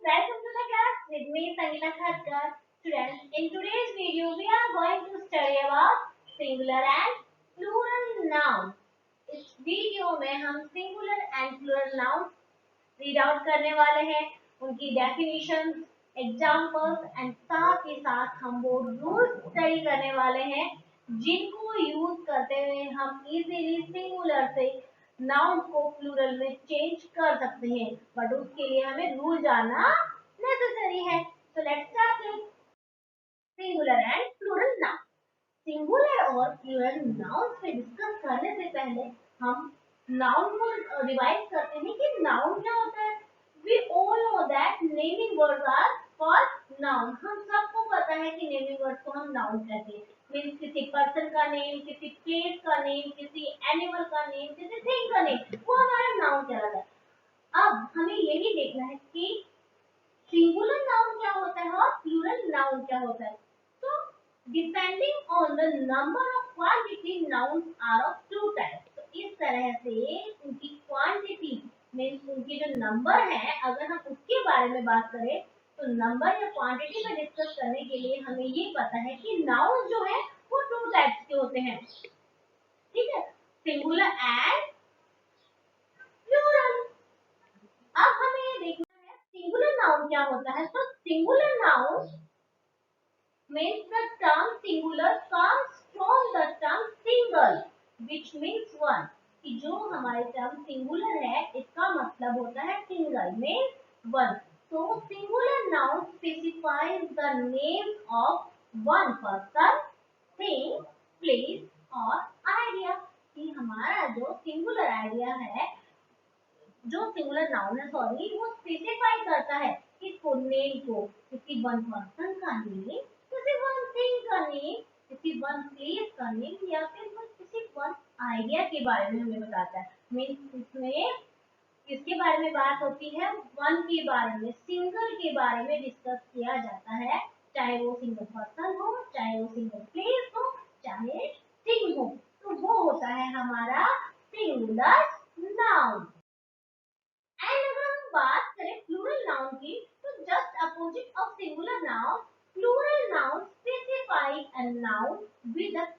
Welcome to the class with me Sangeeta Khatkar. Students, in today's video we are going to study about singular and plural nouns. इस video में हम singular and plural nouns read out करने वाले हैं, उनकी definition, examples and साथ ही साथ हम वो रूल्स स्टडी करने वाले हैं जिनको यूज करते हुए हम इजीली सिंगुलर से नाउन को प्लूरल में चेंज कर सकते हैं, बट उसके लिए हमें रूल जानना नेसेसरी है. So let's start with singular and plural noun. Singular और प्लूरल नाउन पे डिस्कस करने से पहले हम नाउन को रिवाइज करते हैं कि नाउन क्या होता है. We all know that naming words are called noun. हम सबको पता है कि नेमिंग वर्ड्स को हम नाउन कहते हैं. मीन्स किसी पर्सन का नेम, किसी प्लेस का नेम, किसी एनिमल का नेम, किसी थिंग का नेम, वो हमारा नाउन कहलाता है. अब हमें यही देखना है कि सिंगुलर नाउन क्या होता है और प्लूरल नाउन क्या होता है. तो depending on the number of quantity nouns are of two types. इस तरह से उनकी क्वांटिटी मीन्स उनकी जो नंबर है, अगर हम उसके बारे में बात करें तो नंबर या क्वांटिटी में डिस्कस करने के लिए हमें ये पता है कि नाउन जो है वो टू टाइप्स के होते हैं. ठीक है, सिंगुलर एंड प्लूरल. अब हमें ये देखना है सिंगुलर नाउन क्या होता है. तो singular noun means the term singular comes from the term single which means one. कि जो हमारे टर्म सिंगुलर है इसका मतलब होता है single means one. So singular noun specifies the name of one person, thing, place or idea. कि हमारा जो सिंगुलर आइडिया है, जो सिंगुलर नाउन है सॉरी, वो स्पेसिफाई करता है किसको, नेम को, किसी वन पर्सन का नेम, किसी वन थिंग का नेम, किसी वन प्लेस का नेम या फिर किसी वन आइडिया के बारे में हमें बताता है. मीन्स इसमें किसके बारे में बात होती है, वन के बारे में, सिंगल के बारे में डिस्कस किया जाता है. चाहे वो सिंगल पर्सन हो, चाहे वो सिंगल प्लेस हो, चाहे थिंग हो, तो वो होता है हमारा सिंगुलर नाउन. एंड अगर हम बात करें प्लूरल नाउन की, तो just opposite of singular noun, plural noun specify a noun with a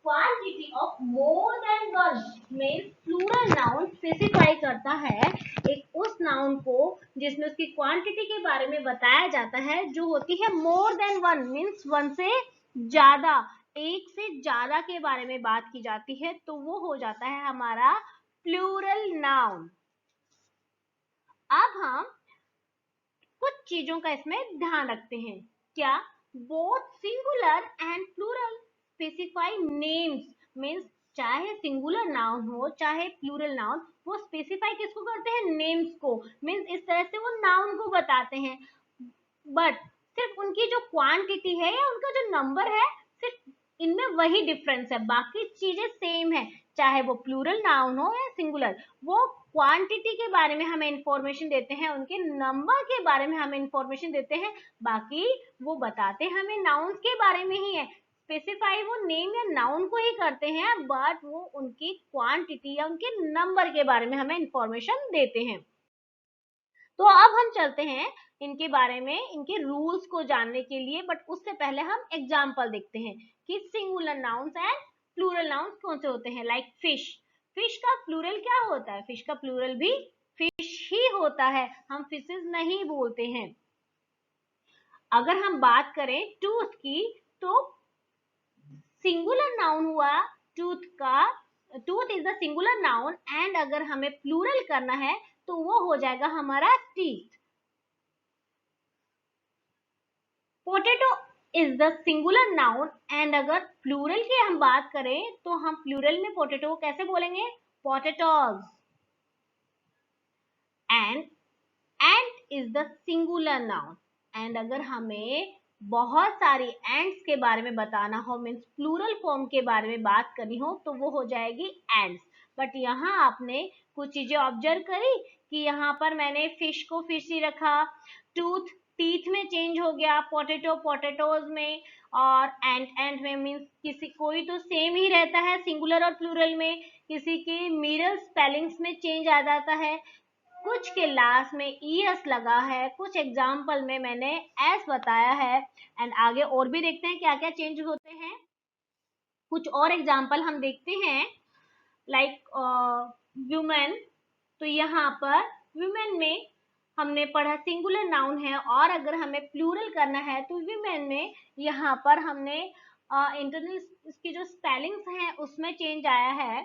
quantity of more than one. Means plural noun specify करता है एक उस नाउन को जिसमें उसकी क्वांटिटी के बारे में बताया जाता है जो होती है मोर देन वन. मीन्स वन से ज्यादा, एक से ज्यादा के बारे में बात की जाती है, तो वो हो जाता है हमारा प्लूरल नाउन. अब हम कुछ चीजों का इसमें ध्यान रखते हैं. क्या? Both singular and plural specify names. Means चाहे सिंगुलर नाउन हो चाहे प्लूरल नाउन, वो स्पेसिफाई किसको करते हैं, नेम्स को. मीन्स इस तरह से वो नाउन को बताते हैं, बट सिर्फ उनकी जो क्वांटिटी है या उनका जो नंबर है, सिर्फ इनमें वही डिफरेंस है, बाकी चीजें सेम है. चाहे वो प्लूरल नाउन हो या सिंगुलर, वो क्वांटिटी के बारे में हमें इंफॉर्मेशन देते हैं, उनके नंबर के बारे में हमें इंफॉर्मेशन देते हैं, बाकी वो बताते हमें नाउन के बारे में ही है. स्पेसिफाई वो नेम या नाउन को ही करते हैं, बट वो उनकी क्वांटिटी या उनके नंबर के बारे में हमें इंफॉर्मेशन देते हैं. तो अब हम चलते हैं इनके बारे में, इनके रूल्स को जानने के लिए, बट उससे पहले हम एग्जाम्पल देखते हैं कि singular nouns and plural nouns कौन से होते हैं. Like fish. फिश का प्लूरल क्या होता है? फिश का प्लूरल भी फिश ही होता है, हम फिशेस नहीं बोलते हैं. अगर हम बात करें टूथ की, तो सिंगुलर नाउन हुआ टूथ का, tooth is the singular noun, and अगर हमें प्लूरल करना है तो वो हो जाएगा हमारा teeth. Potato is the singular noun, and अगर प्लूरल की हम बात करें तो हम प्लूरल में पोटैटो कैसे बोलेंगे, potatoes. And ant is the singular noun, and अगर हमें बहुत सारी एंट्स के बारे में बताना हो, मीन्स प्लूरल फॉर्म के बारे में बात करनी हो, तो वो हो जाएगी एंट्स. बट यहाँ आपने कुछ चीजें ऑब्जर्व करी कि यहाँ पर मैंने फिश को फिश ही रखा, टूथ टीथ में चेंज हो गया, पोटैटो पोटैटोज में, और एंट में. मीन्स किसी कोई तो सेम ही रहता है सिंगुलर और प्लूरल में, किसी की मिरर स्पेलिंग्स में चेंज आ जाता है. कुछ के लास्ट में ईएस लगा है, कुछ एग्जाम्पल में मैंने एस बताया है। एंड आगे और भी देखते हैं क्या क्या चेंज होते हैं। कुछ और एग्जाम्पल हम देखते हैं, लाइक वुमेन। तो यहाँ पर वुमेन में हमने पढ़ा सिंगुलर नाउन है, और अगर हमें प्लूरल करना है तो वुमेन में यहाँ पर हमने इंटरनल इसकी जो स्पेलिंग्स हैं उसमें चेंज आया है।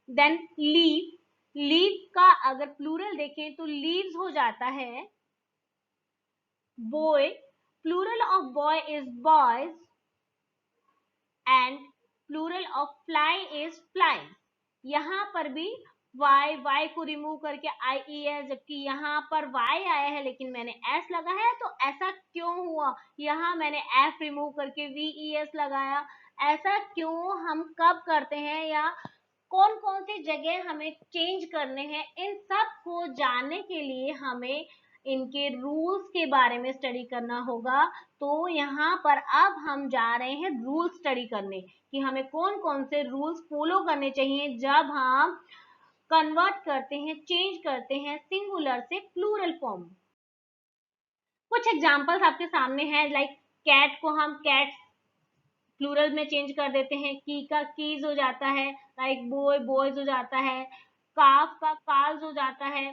देन लीव, लीव का अगर प्लूरल देखें तो लीव्स हो जाता है। Boy, plural of boy is boys, and plural of fly is fly. यहाँ पर भी y को रिमूव करके आई है, जबकि यहाँ पर y आया है लेकिन मैंने s लगाया है। तो ऐसा क्यों हुआ? यहाँ मैंने f रिमूव करके ves लगाया। ऐसा क्यों, हम कब करते हैं या कौन कौन सी जगह हमें चेंज करने हैं, इन सब को जानने के लिए हमें इनके रूल्स के बारे में स्टडी करना होगा। तो यहाँ पर अब हम जा रहे हैं रूल स्टडी करने कि हमें कौन कौन से रूल्स फॉलो करने चाहिए जब हम कन्वर्ट करते हैं, चेंज करते हैं सिंगुलर से प्लूरल फॉर्म। कुछ एग्जांपल्स आपके सामने हैं, लाइक कैट को हम कैट्स प्लूरल में चेंज कर देते हैं, की का कीज हो जाता है, लाइक बॉय बॉयज हो जाता है, काफ का काल्स हो जाता है।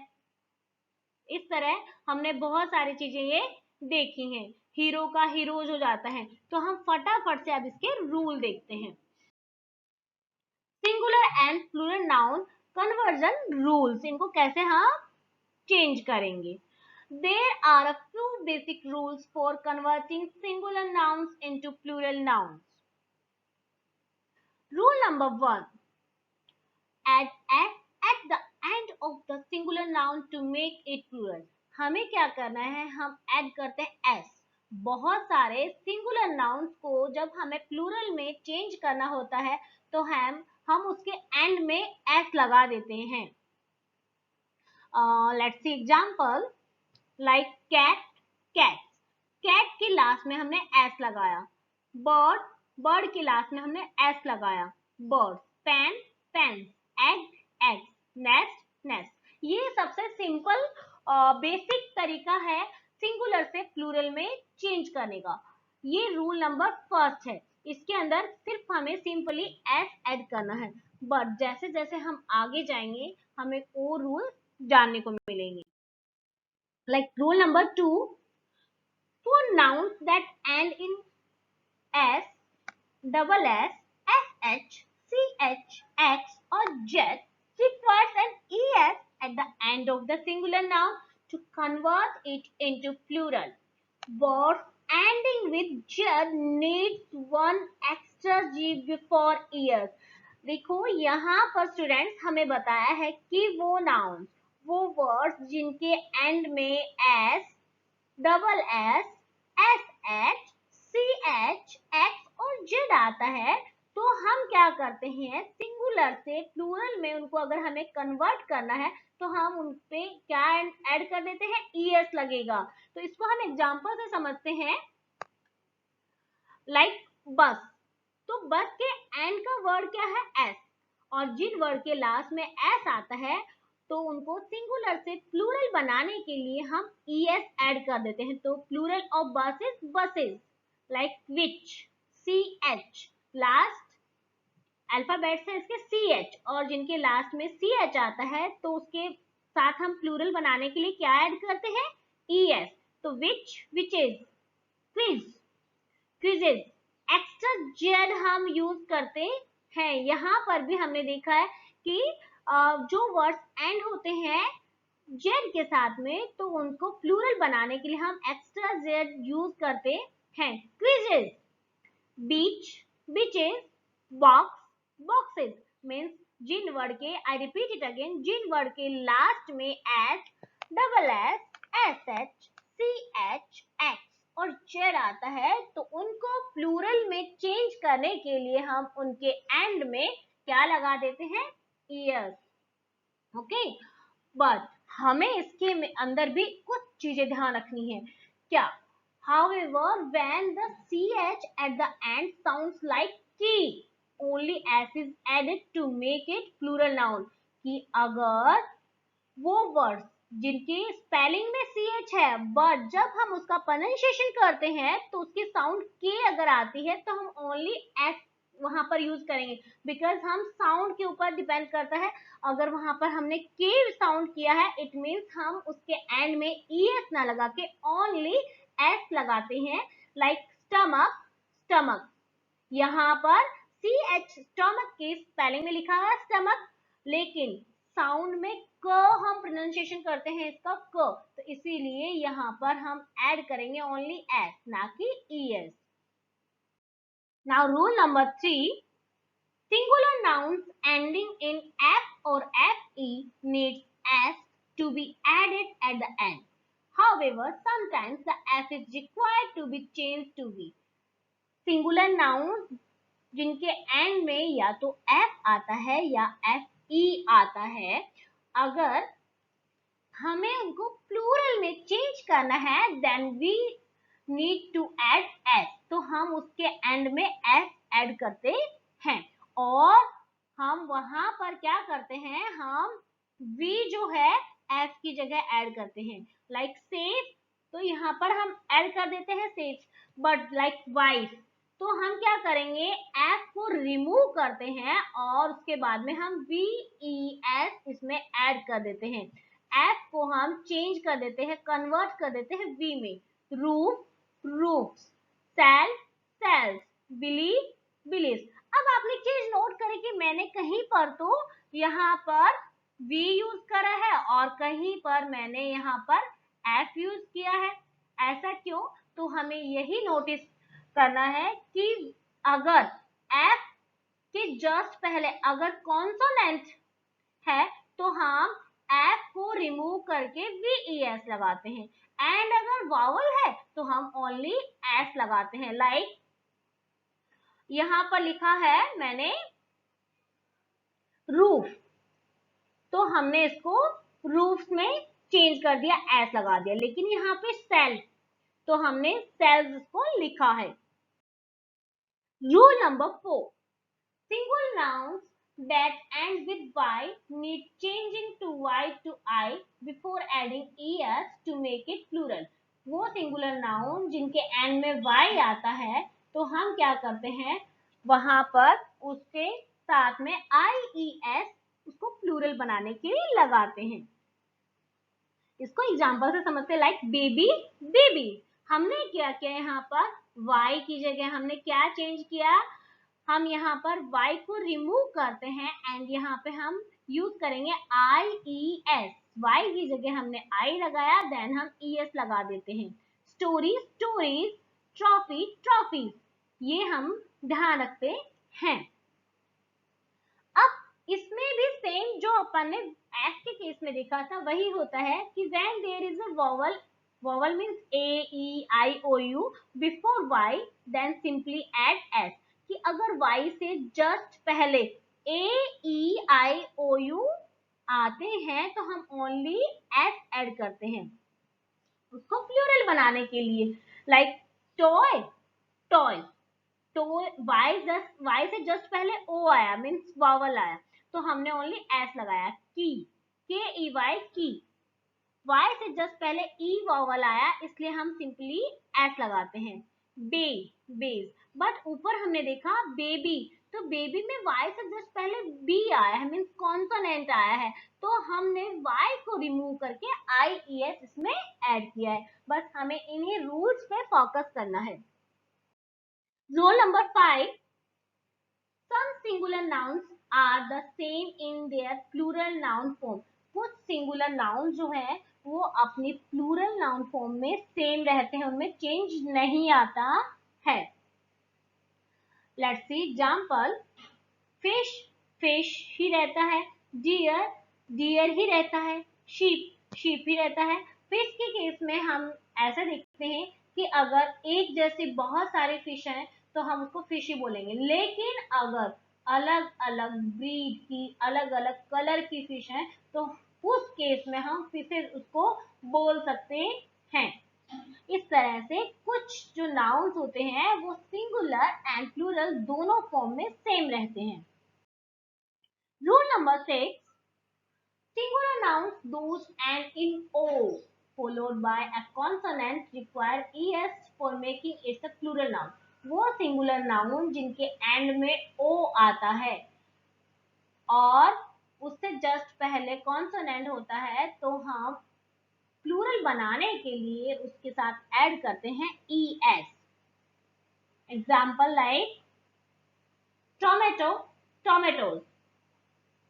इस तरह हमने बहुत सारी चीजें ये देखी हैं। हीरो का हीरोज हो जाता है। तो हम फटाफट से अब इसके रूल देखते हैं। Singular and plural noun conversion rules, इनको कैसे हम चेंज करेंगे। There are a few basic rules for converting singular nouns into plural nouns. Rule number 1. Add s at the end of the singular noun to make it plural. हमें क्या करना है, हम add करते हैं s। बहुत सारे सिंगुलर नाउन्स को जब हमें प्लूरल में चेंज करना होता है तो हम उसके एंड में s लगा देते हैं। Let's see example, like cat, cats, cat के लास्ट में हमने एस लगाया। बर्ड, बर्ड के लास्ट में हमने एस लगाया। Bird, pen, pens, egg, eggs, nest, nest. ये सबसे सिंपल बेसिक तरीका है सिंगुलर से प्लूरल में चेंज करने का। ये रूल नंबर फर्स्ट है। इसके अंदर सिर्फ हमें सिंपली एस ऐड करना है, बट जैसे जैसे हम आगे जाएंगे हमें और रूल जानने को मिलेंगे। Like rule number 2, for nouns that end in s, double s, sh, ch, x or z requires an es at the end of the singular noun to convert it into plural. Words ending with z needs one extra g before es. देखो यहाँ पर students हमें बताया है कि वो noun, वो words जिनके एंड में S, double S, S H, C H, X और जेड आता है, तो हम क्या करते हैं, सिंगुलर से प्लूरल में उनको अगर हमें कन्वर्ट करना है तो हम उन पे क्या ऐड कर देते हैं, ईएस लगेगा। तो इसको हम एग्जांपल से समझते हैं, लाइक बस। तो बस के एंड का वर्ड क्या है, एस, और जिन वर्ड के लास्ट में एस आता है तो उनको सिंगुलर से प्लूरल बनाने के लिए हम es ऐड कर देते हैं। तो plural of buses, buses, like witch, C H, last alphabet से इसके सी एच, और जिनके लास्ट में सी एच आता है तो उसके साथ हम प्लूरल बनाने के लिए क्या ऐड करते हैं, es। तो witch, witches, quiz, quizzes, extra z हम यूज करते हैं। यहाँ पर भी हमने देखा है कि जो वर्ड्स एंड होते हैं जेड के साथ में तो उनको प्लूरल बनाने के लिए हम एक्स्ट्रा जेड यूज करते हैं। Quizzes, beach, beaches, box, boxes, means जिन वर्ड के, आई रिपीट इट अगेन, जिन वर्ड के लास्ट में H, double S, S H, C H, X और जेड आता है तो उनको प्लूरल में चेंज करने के लिए हम उनके एंड में क्या लगा देते हैं, ईयर्स। ओके, बट हमें इसके अंदर भी कुछ चीजें ध्यान रखनी है। क्या? However, when the ch at the end sounds like key, only s is added to make it plural noun. कि अगर वो वर्ड्स जिनकी स्पेलिंग में CH है, बट जब हम उसका प्रोनाउंसिएशन करते हैं तो उसकी साउंड के अगर आती है तो हम ओनली एस वहां पर यूज करेंगे, बिकॉज हम साउंड के ऊपर डिपेंड करता है। अगर वहां पर हमने के साउंड किया है, इट मीन्स हम उसके एंड में ES ना लगा के ओनली एस लगाते हैं। लाइक स्टमक, स्टमक, यहाँ पर CH स्टमक की स्पेलिंग में लिखा है स्टमक, लेकिन साउंड में क हम प्रोनाउंसिएशन करते हैं इसका क, तो इसीलिए यहाँ पर हम ऐड करेंगे ओनली एस, ना कि ES। Now rule number 3, singular nouns ending in F or FE needs S to be added at the end. However, sometimes the F is required to be changed to V. Singular nouns जिनके end में या तो F आता है या FE आता है, अगर हमें उनको प्लूरल में चेंज करना है, then we need to add S, तो हम उसके एंड में S ऐड करते हैं। और हम वहां पर क्या करते हैं, हम V जो है S की जगह ऐड करते हैं। लाइक सेज, तो यहाँ पर हम ऐड कर देते हैं सेज, बट लाइक वाइफ, तो हम क्या करेंगे, एफ को रिमूव करते हैं और उसके बाद में हम VES इसमें ऐड कर देते हैं। एफ को हम चेंज कर देते हैं, कन्वर्ट कर देते हैं वी में। Roof, roofs, cell, cells, believe, believes. अब आपने चीज नोट करें कि मैंने कहीं पर तो यहाँ पर वी यूज करा है और कहीं पर मैंने यहाँ पर एफ यूज किया है। ऐसा क्यों? तो हमें यही नोटिस करना है कि अगर एफ के जस्ट पहले अगर कॉन्सोनेंट है तो हम एफ को रिमूव करके VES लगाते हैं, एंड अगर वावल है तो हम ओनली एस लगाते हैं। लाइक यहां पर लिखा है मैंने रूफ, तो हमने इसको रूफ में चेंज कर दिया, एस लगा दिया, लेकिन यहाँ पे सेल, तो हमने सेल्स को लिखा है। Rule number 4, single nouns that end with Y need changing to Y to I before adding ES to make it plural. वो singular noun जिनके end में Y आता है, तो हम क्या करते हैं, वहां पर उसके साथ में IES उसको प्लूरल बनाने के लिए लगाते हैं। इसको एग्जाम्पल से समझते, लाइक बेबी, बेबी। हमने क्या किया, यहाँ पर Y की जगह हमने क्या चेंज किया, हम यहाँ पर Y को रिमूव करते हैं एंड यहाँ पे हम यूज करेंगे IES। Y की जगह हमने I लगाया, देन हम ES लगा देते हैं। स्टोरी, स्टोरीज, ट्रॉफी, ट्रॉफी, ये हम ध्यान रखते हैं। अब इसमें भी सेम जो अपन ने एस के केस में देखा था वही होता है कि when there is a vowel, vowel means AEIOU before Y, then simply add S। कि अगर Y से जस्ट पहले AEIOU आते हैं तो हम ओनली S ऐड करते हैं उसको प्लूरल बनाने के लिए। लाइक टॉय, टॉय, तो Y से जस्ट पहले O आया, मीन्स वावल आया, तो हमने ओनली S लगाया। की, KEY, की। Y से जस्ट पहले E वावल आया, इसलिए हम सिंपली S लगाते हैं। बे, बेस, बट ऊपर हमने देखा बेबी, तो बेबी में Y से जस्ट पहले B आया है, मीन्स कॉन्सोनेंट आया है, तो हमने Y को रिमूव करके IES इसमें ऐड किया है। बस हमें इन्हीं रूल्स पे फोकस करना है। Rule number 5, some singular nouns are the same in their plural noun form. कुछ singular noun जो है वो अपनी plural noun form में सेम रहते हैं, उनमें चेंज नहीं आता है। Let's see example, fish, fish ही रहता है, deer, deer ही रहता है, sheep, sheep ही रहता है। फिश के केस में हम ऐसा देखते हैं कि अगर एक जैसे बहुत सारे फिश हैं तो हम उसको फिश ही बोलेंगे, लेकिन अगर अलग अलग ब्रीड की, अलग अलग कलर की फिश हैं तो उस केस में हम फिशेज उसको बोल सकते हैं। इस तरह से कुछ जो नाउन्स होते हैं वो सिंगुलर एंड प्लूरल दोनों फॉर्म में सेम रहते हैं। Rule number 6, Singular nouns those end in O followed by a consonant require es for making it a plural noun. वो singular noun जिनके end में O आता है और उससे जस्ट पहले कॉन्सोनेंट होता है, तो हम प्लूरल बनाने के लिए उसके साथ ऐड करते हैं es. Example like tomato, tomatoes.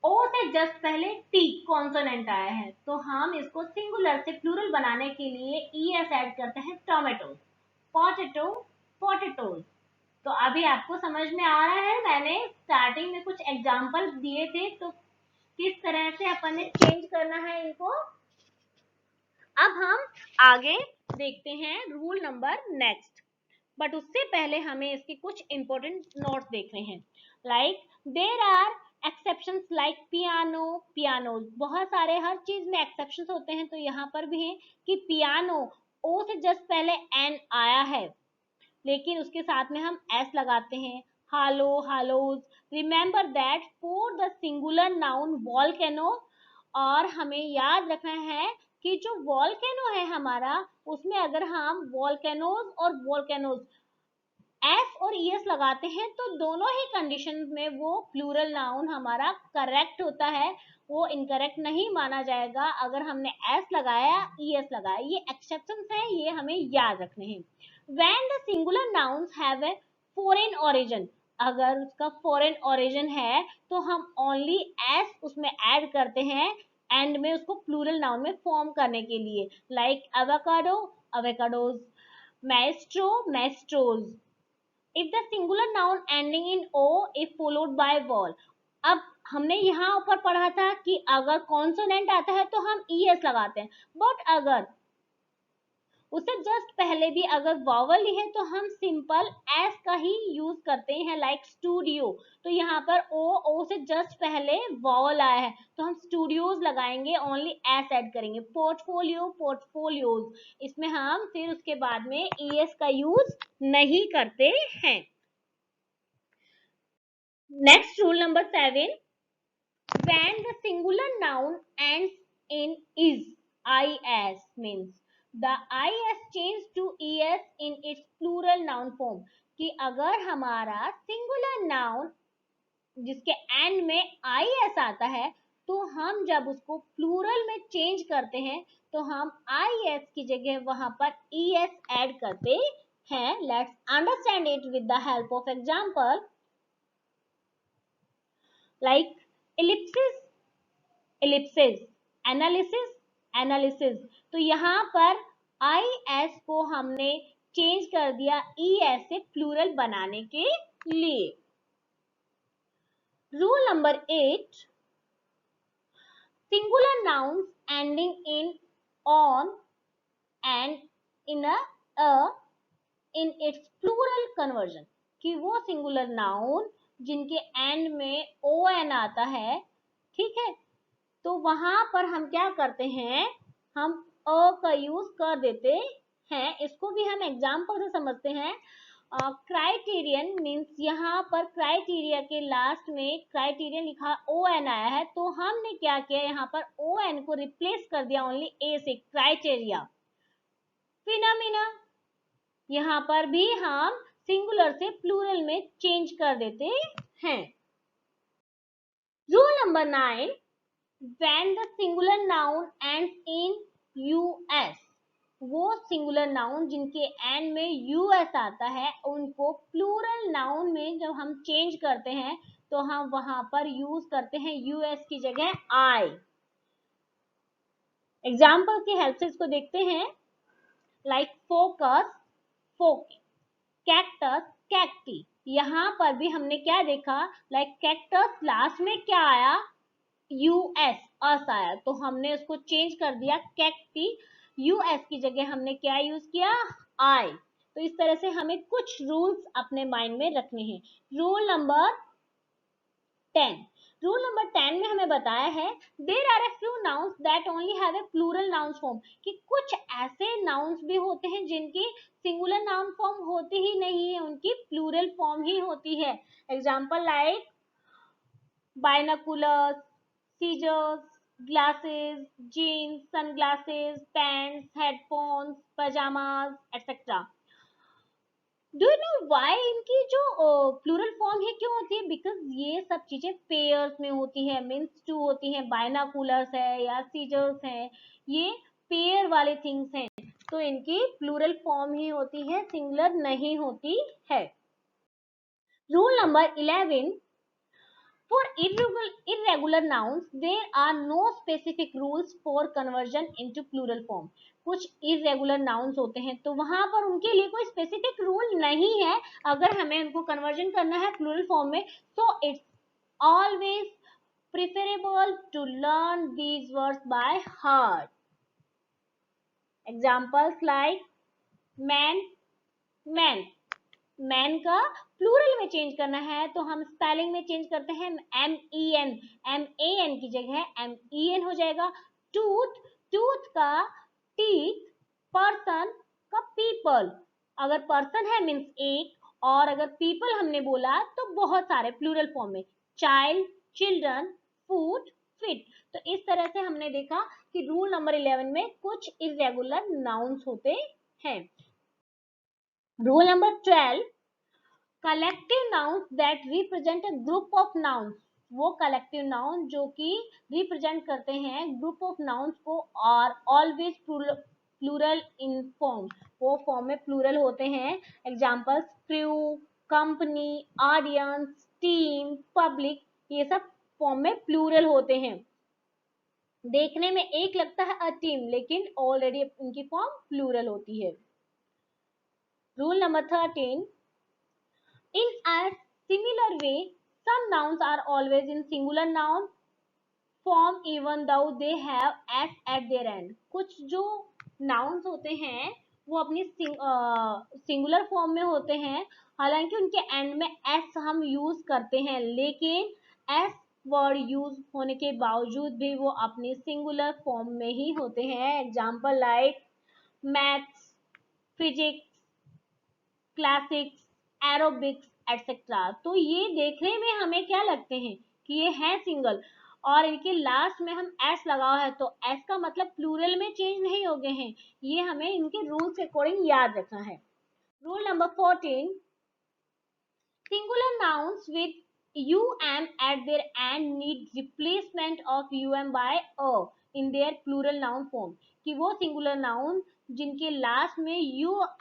O से जस्ट पहले टी कॉन्सोनेंट आया है, तो हम इसको सिंगुलर से प्लूरल बनाने के लिए es ऐड करते हैं टोमेटोज. Potato, potatoes. तो अभी आपको समझ में आ रहा है, मैंने स्टार्टिंग में कुछ एग्जाम्पल दिए थे, तो किस तरह से अपन ने चेंज करना है इनको. अब हम आगे देखते हैं रूल नंबर नेक्स्ट, बट उससे पहले हमें इसके कुछ इंपॉर्टेंट नोट्स देखने हैं. Like there are exceptions like piano, piano. बहुत सारे हर चीज में एक्सेप्शंस होते हैं, तो यहाँ पर भी है कि पियानो ओ से जस्ट पहले एन आया है, लेकिन उसके साथ में हम एस लगाते हैं. Halo, haloes. Remember that for the singular noun volcano, और हमें याद रखना है कि जो वॉल्केनो है हमारा, उसमें अगर हम वॉल्केनोज और वॉल्केनोज एस और ईएस लगाते हैं, तो दोनों ही कंडीशन में वो प्लूरल नाउन हमारा करेक्ट होता है. वो इनकरेक्ट नहीं माना जाएगा अगर हमने एस लगाया, ईएस लगाया. ये एक्सेप्शंस है, ये हमें याद रखने हैं. When the singular nouns have a foreign origin, अगर उसका फॉरेन ओरिजिन है तो हम ओनली एस उसमें ऐड करते हैं एंड में, उसको प्लूरल नाउन में फॉर्म करने के लिए. Like avocado, avocados. maestro, maestros. If the singular noun ending in o is followed by vowel, अब हमने यहाँ ऊपर पढ़ा था कि अगर कॉन्सोनेंट आता है तो हम es लगाते हैं, बट अगर उससे जस्ट पहले भी अगर वॉवल ही है तो हम सिंपल एस का ही यूज करते हैं. लाइक स्टूडियो, तो यहाँ पर ओ से जस्ट पहले वॉवल आया है, तो हम स्टूडियोज लगाएंगे, ओनली एस ऐड करेंगे. Portfolio, portfolios. इसमें हम फिर उसके बाद में es का यूज नहीं करते हैं. Next rule number 7. When the singular noun ends in is, means the is change to es in its plural noun form. कि अगर हमारा singular noun जिसके end में is आता है, तो हम जब उसको plural में change करते हैं, तो हम is की जगह वहां पर es ऐड करते हैं. Let's understand it with the help of example. Like ellipsis, ellipses. Analysis, analysis. तो यहाँ पर आई एस को हमने चेंज कर दिया ई एस से प्लूरल बनाने के लिए. Rule number 8. Singular nouns ending in on and in in its plural conversion, कि वो सिंगुलर नाउन जिनके एंड में ओ एन आता है, ठीक है, तो वहां पर हम क्या करते हैं, हम अ का यूज कर देते हैं. इसको भी हम एग्जाम्पल से समझते हैं. क्राइटेरियन मीन्स यहाँ पर क्राइटेरिया के लास्ट में क्राइटेरियन लिखा ओ एन आया है, तो हमने क्या किया, यहाँ पर ओ एन को रिप्लेस कर दिया ओनली ए से, क्राइटेरिया. फिनोमिना, यहाँ पर भी हम सिंगुलर से प्लूरल में चेंज कर देते हैं. Rule number 9. When the singular noun ends in us, वो सिंगुलर नाउन जिनके एंड में us आता है, उनको प्लूरल नाउन में जब हम चेंज करते हैं, तो हम वहां पर यूज करते हैं us की जगह I. एग्जाम्पल की हेल्प से इसको देखते हैं. Like focus, foci. Cactus, cacti. यहाँ पर भी हमने क्या देखा, लाइक कैक्टस लास्ट में क्या आया, यूएस, अस आया, तो हमने उसको चेंज कर दिया कैक्टी. यूएस की जगह हमने क्या यूज किया, आई. तो इस तरह से हमें कुछ रूल्स अपने माइंड में रखने हैं. Rule number 10. रूल नंबर 10 में हमें बताया है there are a few nouns that only have a plural noun form, कि कुछ ऐसे नाउन्स भी होते हैं जिनकी सिंगुलर नाउन फॉर्म होती ही नहीं है, उनकी प्लूरल फॉर्म ही होती है. Example like binoculars, scissors, glasses, jeans, sunglasses, pants, headphones, pajamas, etc. Do you know why इनकी जो प्लूरल फॉर्म है क्यों होती है? बिकॉज ये सब चीजें पेयर्स में होती है, मीन्स टू होती है, बायनाकुलर्स है या सीजर्स है, ये पेयर वाले थिंग्स हैं, तो इनकी प्लूरल फॉर्म ही होती है, सिंगुलर नहीं होती है। Rule number 11, for irregular nouns, there are no specific rules for conversion into plural form. कुछ irregular nouns होते हैं तो वहां पर उनके लिए कोई specific rule नहीं है, अगर हमें उनको conversion करना है plural form में, so it's always preferable to learn these words by heart. Examples like man, man. Man का प्लूरल में चेंज करना है तो हम स्पेलिंग में चेंज करते हैं MEN, MAN की जगह MEN हो जाएगा। टूथ, टूथ का टीथ, पर्सन का पीपल, अगर पर्सन है मीन्स एक, और अगर पीपल हमने बोला तो बहुत सारे प्लूरल फॉर्म में, चाइल्ड, चिल्ड्रन, फूड, फिट। तो इस तरह से हमने देखा कि रूल नंबर 11 में कुछ इरेगुलर नाउन्स होते हैं। Rule number 12, collective nouns that represent a group of nouns, वो कलेक्टिव नाउन जो कि रिप्रेजेंट करते हैं ग्रुप ऑफ नाउन्स को, और ऑलवेज प्लूरल इन फॉर्म, वो फॉर्म में प्लूरल होते हैं। Examples crew, company, audience, team, public, ये सब फॉर्म में प्लूरल होते हैं। देखने में एक लगता है अ टीम, लेकिन ऑलरेडी इनकी फॉर्म प्लूरल होती है। Rule number 13, in a similar way, some nouns are always in singular noun form even though they have s at their end. कुछ जो nouns होते हैं वो अपनी सिंगुलर फॉर्म में होते हैं, हालांकि उनके एंड में s हम यूज करते हैं, लेकिन s वर्ड यूज होने के बावजूद भी वो अपनी सिंगुलर फॉर्म में ही होते हैं। Example like maths, physics, classics, aerobics etcetera. तो ये देखने में हमें क्या लगते हैं कि ये है सिंगल, और इनके लास्ट में हम एस लगा हुआ है, तो एस का मतलब प्लूरल में चेंज नहीं हो गए हैं, ये हमें इनके रूल्स के अकॉर्डिंग याद रखना है। Rule number 14, singular nouns with um at their end need replacement of um by a in their plural noun form, कि वो सिंगुलर नाउन जिनके लास्ट में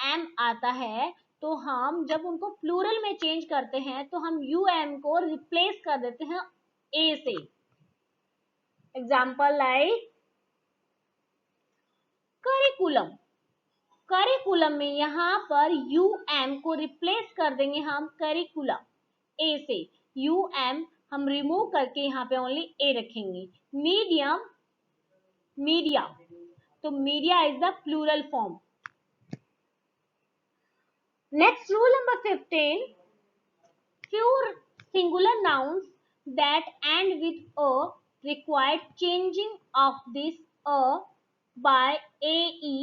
um आता है, तो हम जब उनको प्लूरल में चेंज करते हैं तो हम um को रिप्लेस कर देते हैं a से। एग्जाम्पल लाइक करिकुलम, करिकुलम में यहाँ पर को रिप्लेस कर देंगे हम करिकुला ए से, हम रिमूव करके यहाँ पे ओनली ए रखेंगे। मीडियम, मीडिया, तो media is the plural form. Next rule number 15, few singular nouns that end with a require changing of this a by ae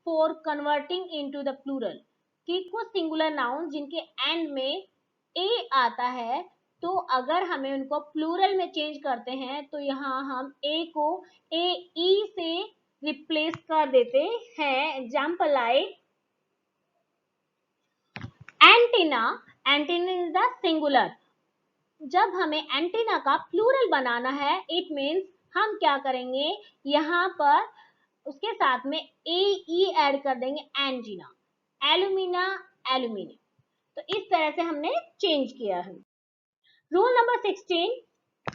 for converting into the plural, कि कुछ singular noun जिनके end में ए आता है, तो अगर हमें उनको प्लूरल में चेंज करते हैं तो यहाँ हम ए को ए ई से रिप्लेस कर देते हैं। Example like antenna, antenna is the singular, जब हमें एंटीना का प्लूरल बनाना है इट मीन्स हम क्या करेंगे, यहाँ पर उसके साथ में ए ई ऐड कर देंगे, एंटीना, एल्यूमिना, एल्यूमिनियम। तो इस तरह से हमने चेंज किया है। Rule number 16,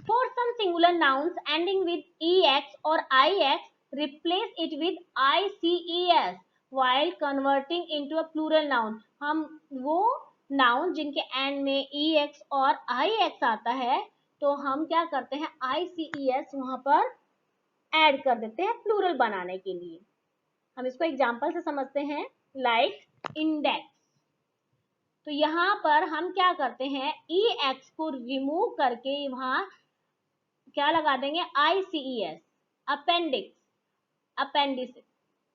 for some singular nouns ending with ex और ix, replace it with ices while converting into a plural noun। हम वो नाउन जिनके एंड में ex और ix आता है, तो हम क्या करते हैं ices वहां पर ऐड कर देते हैं प्लूरल बनाने के लिए। हम इसको एग्जांपल से समझते हैं, लाइक इंडेक्स, तो यहाँ पर हम क्या करते हैं ex को रिमूव करके वहां क्या लगा देंगे ices, अपेंडिक्स, अपेंडिस।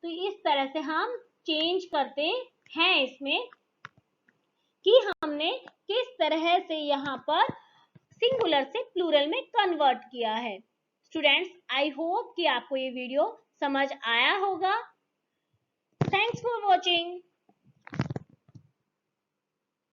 तो इस तरह से हम चेंज करते हैं इसमें कि हमने किस तरह से यहाँ पर सिंगुलर से प्लूरल में कन्वर्ट किया है। स्टूडेंट्स, आई होप कि आपको ये वीडियो समझ आया होगा। Thanks for watching.